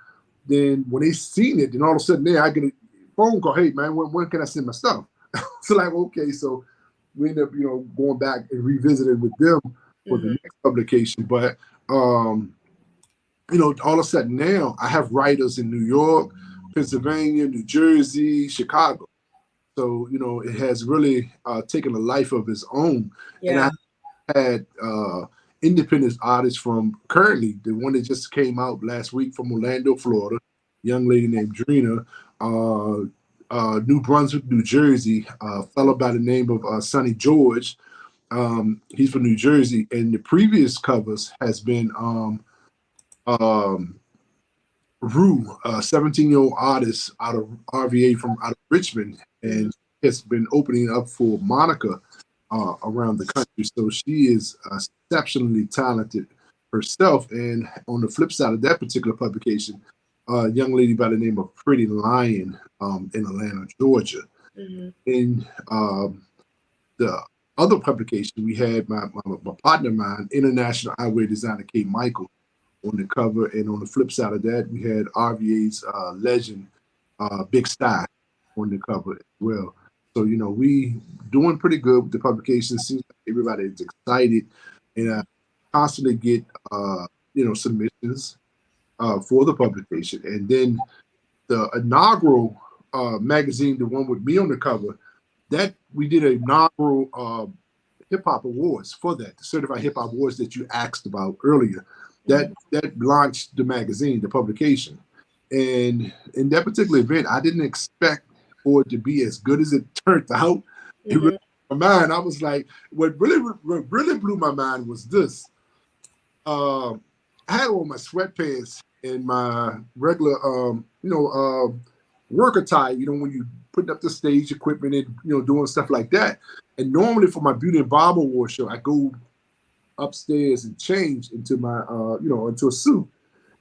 then when they seen it, then all of a sudden, I get a phone call, "Hey, man, when can I send my stuff?" So like, okay, so we end up, going back and revisiting with them for the next publication. But all of a sudden now I have writers in New York, Pennsylvania, New Jersey, Chicago. So, it has really taken a life of its own. And Yeah. I had independent artists from currently, the one that just came out last week from Orlando, Florida, young lady named Drina, New Brunswick, New Jersey, a fellow by the name of Sonny George. He's from New Jersey, and the previous covers has been Rue, a 17-year-old artist out of RVA from out of Richmond, and has been opening up for Monica around the country. So she is exceptionally talented herself. And on the flip side of that particular publication, a young lady by the name of Pretty Lion in Atlanta, Georgia. Mm-hmm. In the other publication, we had my partner of mine, international eyewear designer Kate Michael, on the cover. And on the flip side of that, we had RVA's legend, Big Sty, on the cover as well. So, you know, we doing pretty good with the publication. Seems like everybody is excited. And I constantly get, you know, submissions for the publication. And then the inaugural magazine, the one with me on the cover, that we did an inaugural hip hop awards for that, the certified hip hop awards that you asked about earlier. That launched the magazine, the publication. And in that particular event, I didn't expect for it to be as good as it turned out. It really blew my mind. I was like, what really blew my mind was this. I had on my sweatpants and my regular, work attire, you know, when you putting up the stage equipment and, you know, doing stuff like that. And normally for my Beauty and Barber Award show, I go upstairs and change into my, into a suit.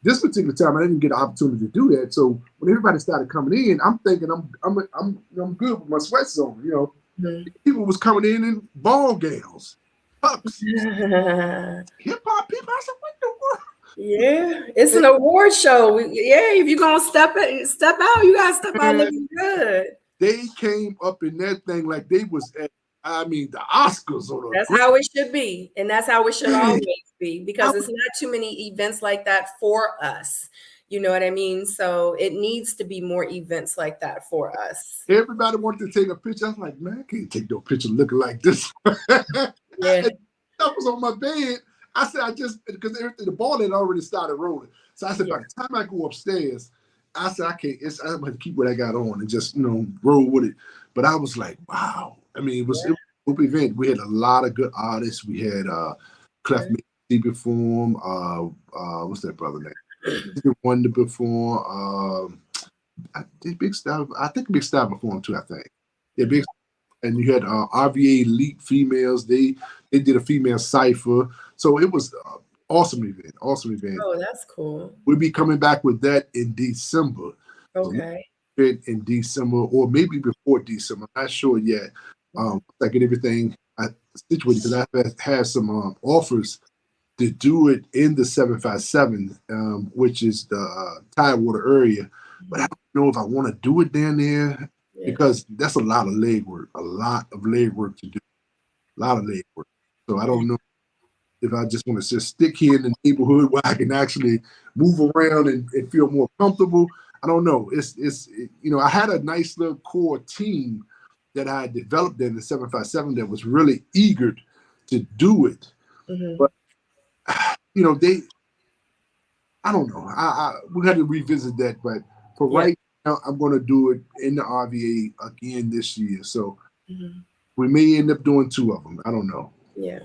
This particular time, I didn't get an opportunity to do that. So when everybody started coming in, I'm thinking I'm good with my sweats on. You know, people was coming in ball gowns, pucks, hip hop people. I said, what the world? Yeah, it's an award show. If you're gonna step out, you gotta step out looking good. They came up in that thing like they was at, I mean, the Oscars or the. That's how it should be, and that's how it should always be, because it's not too many events like that for us. You know what I mean? So it needs to be more events like that for us. Everybody wanted to take a picture. I was like, man, I can't take no picture looking like this. Yeah, I was on my bed. I said, because the ball had already started rolling. So I said, by the time I go upstairs, I said, I can't, I'm going to keep what I got on and just, you know, roll with it. But I was like, wow. I mean, it was a group event. We had a lot of good artists. We had Clef perform. What's that brother name? Wonder perform. I think Big Star performed too, I think. Yeah, Big. And you had RVA Elite females. They did a female cipher. So it was an awesome event. Awesome event. Oh, that's cool. We'll be coming back with that in December. Okay. So in December, or maybe before December. I'm not sure yet. I get everything situated because I've had some offers to do it in the 757, which is the Tidewater area. But I don't know if I want to do it down there. Because that's a lot of legwork, to do, a lot of legwork. So I don't know if I just want to just stick here in the neighborhood where I can actually move around and feel more comfortable. I don't know. It's you know, I had a nice little core team that I had developed in the 757 that was really eager to do it. But you know, I don't know. We got to revisit that. But for right now, I'm going to do it in the RVA again this year. So we may end up doing 2 of them. I don't know. Yeah.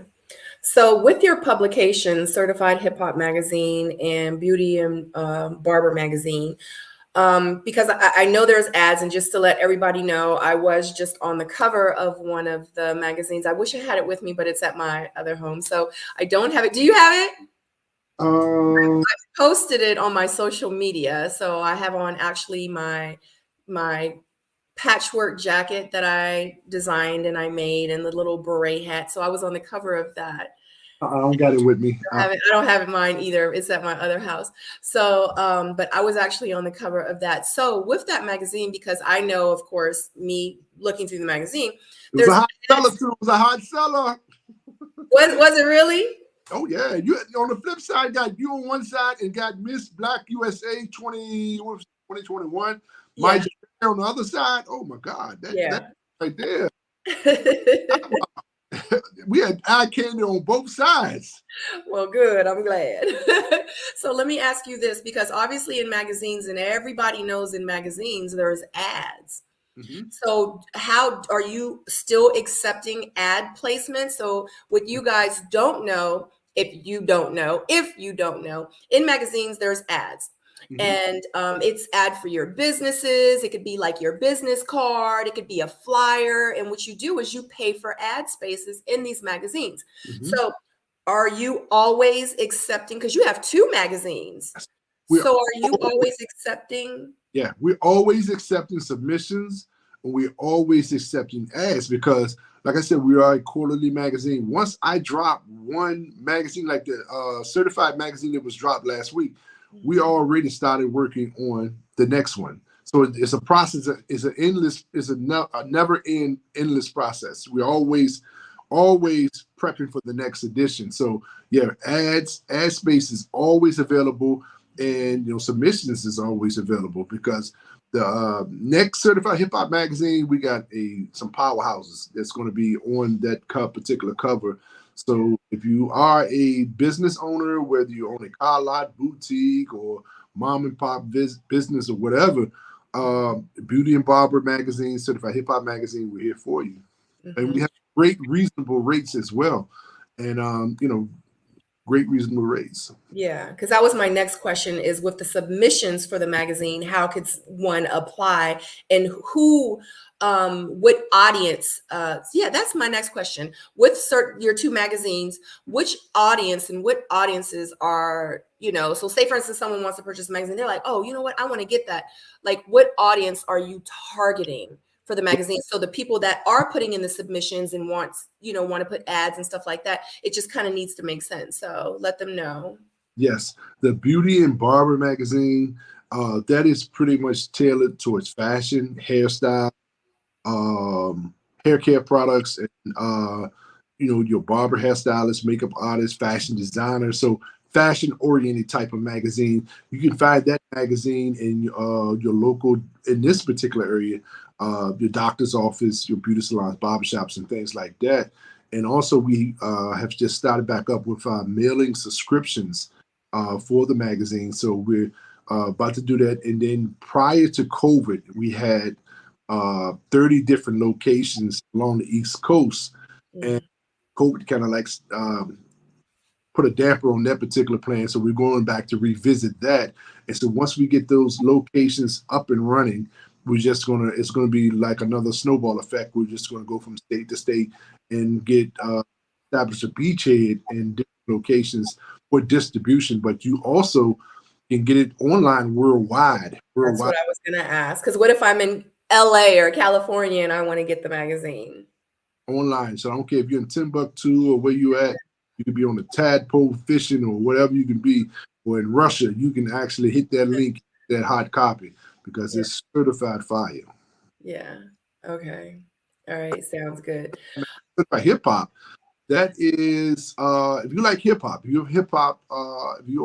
So with your publication, Certified Hip Hop Magazine and Beauty and Barber Magazine, because I know there's ads, and just to let everybody know, I was just on the cover of one of the magazines. I wish I had it with me, but it's at my other home. So I don't have it. Do you have it? I posted it on my social media. So I have on actually my patchwork jacket that I designed and I made, and the little beret hat. So I was on the cover of that. I don't got it with me. I don't have it mine either. It's at my other house. So, but I was actually on the cover of that. So with that magazine, because I know, of course, me looking through the magazine, it was a hot seller too. It was a hot seller. Was it really? Oh yeah. You on the flip side got you on one side and got Miss Black USA 2021. My on the other side. Oh my God. That right there. We had eye candy on both sides. Well, good. I'm glad. So let me ask you this, because obviously in magazines, and everybody knows in magazines, there's ads. So how are you still accepting ad placements? So what you guys don't know, if you don't know, in magazines, there's ads. And it's ad for your businesses. It could be like your business card. It could be a flyer. And what you do is you pay for ad spaces in these magazines. So are you always accepting, because you have 2 magazines? We're So are you always accepting? Yeah, we're always accepting submissions, and we're always accepting ads because, like I said, we are a quarterly magazine. Once I drop one magazine, like the certified magazine that was dropped last week, we already started working on the next one. So it's a process. It's an endless. It's a never end endless process. We're always prepping for the next edition. So yeah, ad space is always available, and submissions is always available because the next certified hip hop magazine, we got some powerhouses that's going to be on that particular cover. So if you are a business owner, whether you own a car lot, boutique, or mom and pop business or whatever, Beauty and Barber magazine, certified hip hop magazine, we're here for you. And we have great reasonable rates as well, and great reasonable rates. Yeah, because that was my next question, is with the submissions for the magazine, how could one apply, and who, what audience, yeah, that's my next question. With your 2 magazines, which audience and what audiences are, so say for instance, someone wants to purchase a magazine, they're like, oh, you know what, I want to get that. Like, what audience are you targeting for the magazine? So the people that are putting in the submissions and want to put ads and stuff like that, it just kind of needs to make sense. So let them know. Yes, the Beauty and Barber magazine, that is pretty much tailored towards fashion, hairstyle, hair care products, and your barber, hairstylist, makeup artist, fashion designer. So fashion oriented type of magazine. You can find that magazine in your local, in this particular area, your doctor's office, your beauty salons, barbershops, and things like that. And also we have just started back up with mailing subscriptions for the magazine. So we're about to do that. And then prior to COVID, we had 30 different locations along the East Coast. And COVID kind of like put a damper on that particular plan. So we're going back to revisit that. And so once we get those locations up and running, it's gonna be like another snowball effect. We're just gonna go from state to state and get establish a beachhead in different locations for distribution. But you also can get it online worldwide. That's what I was gonna ask. Because what if I'm in LA or California and I want to get the magazine? Online. So I don't care if you're in Timbuktu or where you at. You could be on the tadpole fishing or whatever you can be, or in Russia, you can actually hit that link, that hot copy, because it's certified fire. Yeah. Okay. All right. Sounds good. Certified hip hop. That is, if you like hip hop, if you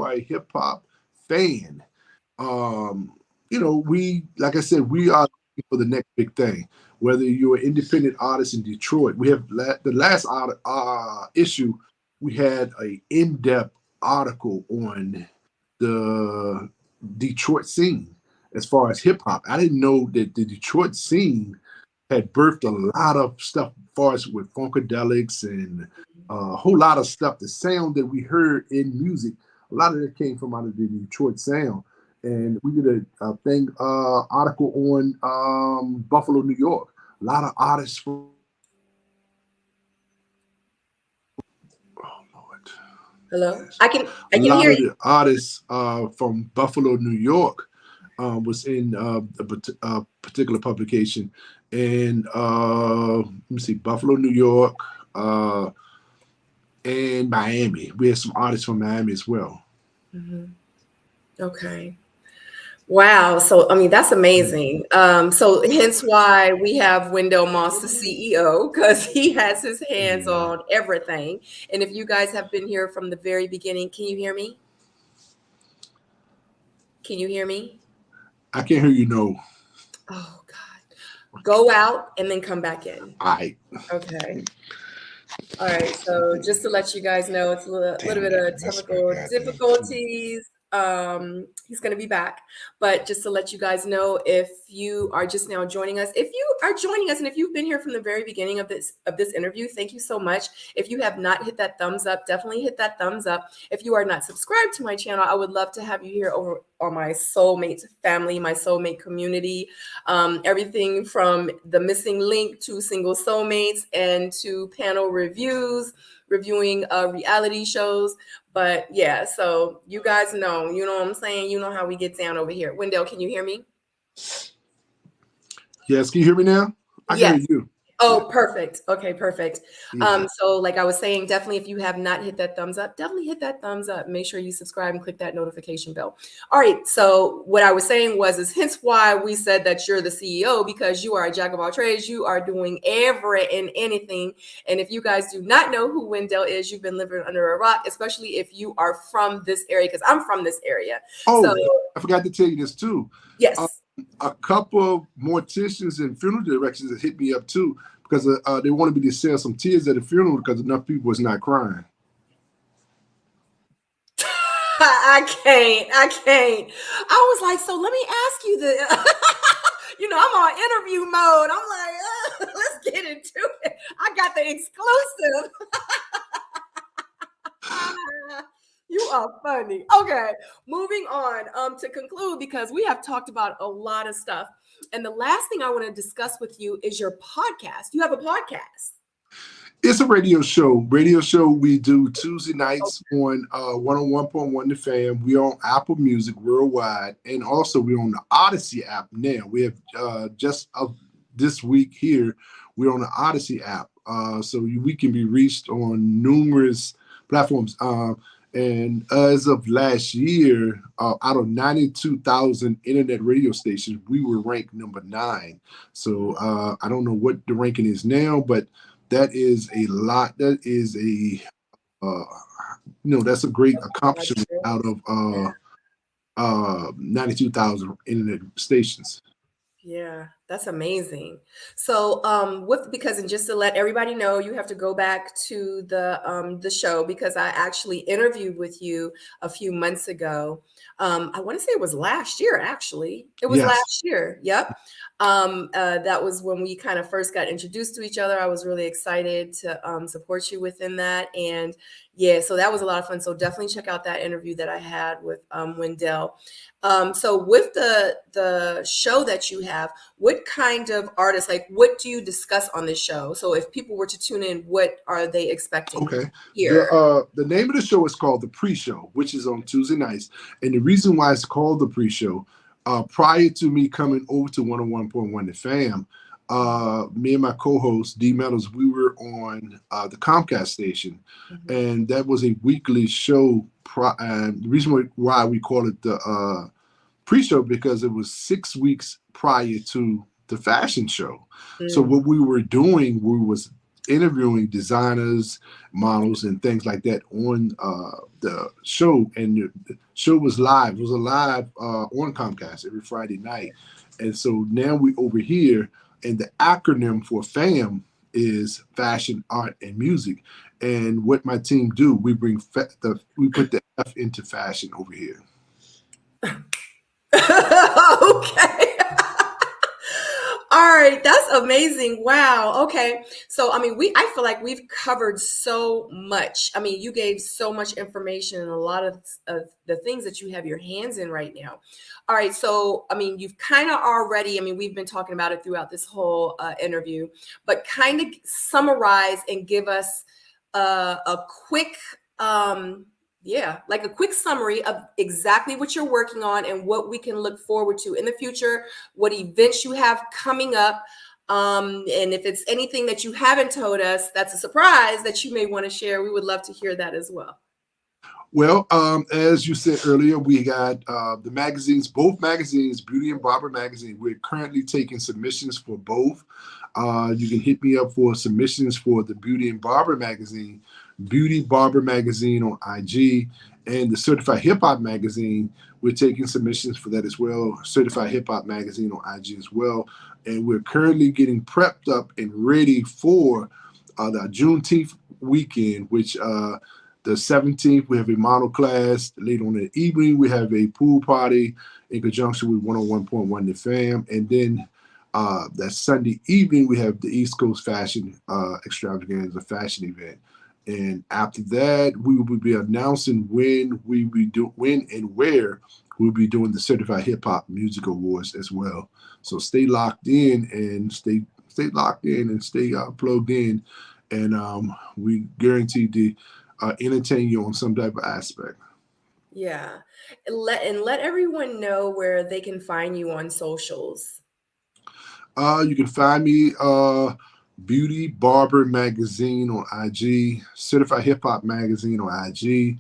are a hip hop fan, like I said, we are looking for the next big thing. Whether you're an independent artist in Detroit, we have the last issue. We had an in-depth article on the Detroit scene as far as hip hop. I didn't know that the Detroit scene had birthed a lot of stuff as far as with funkadelics and a whole lot of stuff. The sound that we heard in music, a lot of it came from out of the Detroit sound. And we did a article on Buffalo, New York. A lot of artists from Hello? I can a lot hear of you. the artists from Buffalo, New York, was in a particular publication. And let me see, Buffalo, New York, and Miami. We had some artists from Miami as well. Okay. Wow. So, I mean, that's amazing. So hence why we have Wendell Moss, the CEO, because he has his hands on everything. And if you guys have been here from the very beginning, can you hear me? Can you hear me? I can't hear you, no. Oh, God. Go out and then come back in. All right. Okay. All right. So just to let you guys know, it's a little bit of technical difficulties. He's going to be back, but just to let you guys know, if you are just now joining us, and if you've been here from the very beginning of this interview, thank you so much. If you have not hit that thumbs up, definitely hit that thumbs up. If you are not subscribed to my channel, I would love to have you here over on my soulmate family, my soulmate community. Everything from the missing link to single soulmates and to panel reviews, reviewing reality shows. But yeah, so you guys know, you know what I'm saying? You know how we get down over here. Wendell, can you hear me? Yes, can you hear me now? I can Yes. hear you. Oh, Yeah. perfect. Okay, perfect. Yeah. So like I was saying, definitely if you have not hit that thumbs up, definitely hit that thumbs up. Make sure you subscribe and click that notification bell. All right. So what I was saying is hence why we said that you're the CEO, because you are a jack of all trades. You are doing every and anything. And if you guys do not know who Wendell is, you've been living under a rock, especially if you are from this area, because I'm from this area. So Oh, I forgot to tell you this too. yes. A couple of morticians and funeral directors that hit me up too, because they wanted me to sell some tears at the funeral because enough people was not crying. I can't. I was like, so let me ask you the, you know, I'm on interview mode. I'm like, let's get into it. I got the exclusive. You are funny. Okay, moving on to conclude, because we have talked about a lot of stuff. And the last thing I want to discuss with you is your podcast. You have a podcast. It's a radio show. Radio show we do Tuesday nights on 101.1 The Fam. We're on Apple Music worldwide, and also we're on the Odyssey app now. We have just this week here, we're on the Odyssey app, so we can be reached on numerous platforms. And as of last year, out of 92,000 internet radio stations, we were ranked number 9. So I don't know what the ranking is now, but that is a lot. That is a, that's a great accomplishment out of 92,000 internet stations. Yeah, that's amazing. So, because and just to let everybody know, you have to go back to the show, because I actually interviewed with you a few months ago. I want to say it was last year, actually. It was Yes. last year. Yep. That was when we kind of first got introduced to each other. I was really excited to support you within that. And yeah, so that was a lot of fun. So definitely check out that interview that I had with Wendell. So with the show that you have, what kind of artists, like what do you discuss on this show? So if people were to tune in, what are they expecting? Okay. Here? The name of the show is called The Pre-Show, which is on Tuesday nights. And the reason why it's called The Pre-Show, prior to me coming over to 101.1 The Fam, me and my co-host D Metals, we were on the Comcast station, and that was a weekly show. And the reason why we call it the pre-show, because it was 6 weeks prior to the fashion show. So what we were doing, we was interviewing designers, models, and things like that on the show. And the show was live. It was a live on Comcast every Friday night. And so now we over here, and the acronym for FAM is fashion, art, and music. And what my team do, we bring we put the F into fashion over here. Okay. All right, that's amazing. Wow. Okay. So, I mean, I feel like we've covered so much. I mean, you gave so much information and a lot of the things that you have your hands in right now. All right. So, I mean, you've kind of already, I mean, we've been talking about it throughout this whole interview, but kind of summarize and give us a quick, like a quick summary of exactly what you're working on and what we can look forward to in the future, what events you have coming up. And if it's anything that you haven't told us, that's a surprise that you may want to share. We would love to hear that as well. Well, as you said earlier, we got the magazines, both magazines, Beauty and Barber magazine. We're currently taking submissions for both. You can hit me up for submissions for the Beauty and Barber magazine, Beauty Barber magazine on IG, and the Certified Hip Hop magazine. We're taking submissions for that as well, Certified Hip Hop magazine on IG as well. And we're currently getting prepped up and ready for the Juneteenth weekend, which the 17th, we have a model class. Later on in the evening, we have a pool party in conjunction with 101.1 The Fam. And then that Sunday evening, we have the East Coast Fashion Extravaganza fashion event. And after that, we will be announcing when and where we'll be doing the Certified Hip Hop Music Awards as well. So stay locked in and stay plugged in. and we guarantee to entertain you on some type of aspect. Yeah. And let everyone know where they can find you on socials. You can find me Beauty Barber Magazine on IG, Certified Hip Hop Magazine on IG,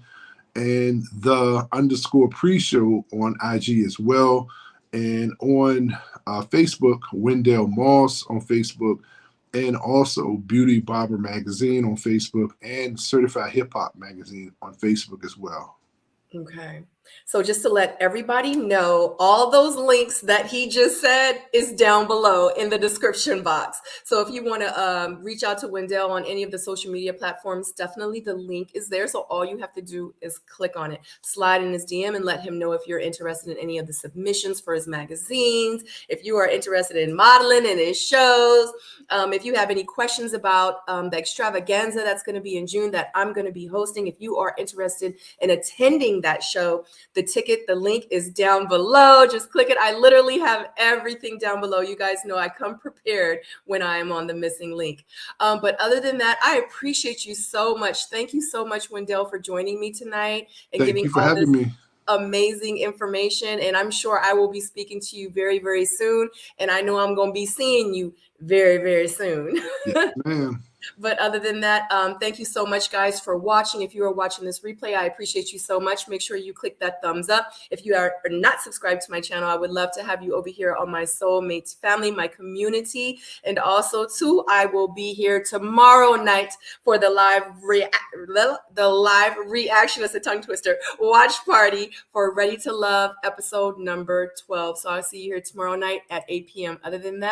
and the underscore pre-show on IG as well. And on Facebook, Wendell Moss on Facebook, and also Beauty Barber Magazine on Facebook, and Certified Hip Hop Magazine on Facebook as well. Okay. So just to let everybody know, all those links that he just said is down below in the description box. So if you want to reach out to Wendell on any of the social media platforms, definitely the link is there. So all you have to do is click on it, slide in his DM, and let him know if you're interested in any of the submissions for his magazines, if you are interested in modeling in his shows, if you have any questions about the extravaganza that's going to be in June that I'm going to be hosting, if you are interested in attending that show, the link is down below. Just click it. I literally have everything down below. You guys know I come prepared when I am on the missing link. But other than that, I appreciate you so much. Thank you so much, Wendell, for joining me tonight and Thank giving you for all this having me. amazing information. And I'm sure I will be speaking to you very, very soon. And I know I'm going to be seeing you very, very soon. Yes, ma'am. But other than that, thank you so much, guys, for watching. If you are watching this replay, I appreciate you so much. Make sure you click that thumbs up. If you are not subscribed to my channel, I would love to have you over here on my Soul Mate family, my community. And also, too, I will be here tomorrow night for the live reaction. That's a tongue twister. Watch party for Ready to Love episode number 12. So I'll see you here tomorrow night at 8 p.m. Other than that,